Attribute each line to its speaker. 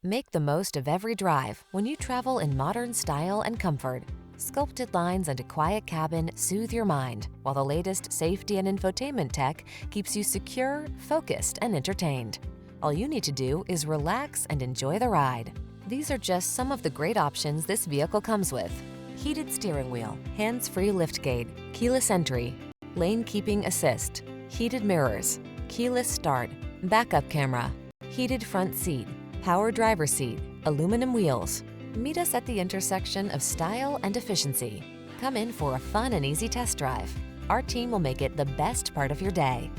Speaker 1: Make the most of every drive when you travel in modern style and comfort. Sculpted lines and a quiet cabin soothe your mind, while the latest safety and infotainment tech keeps you secure, focused, and entertained. All you need to do is relax and enjoy the ride. These are just some of the great options this vehicle comes with: heated steering wheel, hands-free liftgate, keyless entry, lane keeping assist, heated mirrors, keyless start, backup camera, heated front seat, power driver seat, aluminum wheels. Meet us at the intersection of style and efficiency. Come in for a fun and easy test drive. Our team will make it the best part of your day.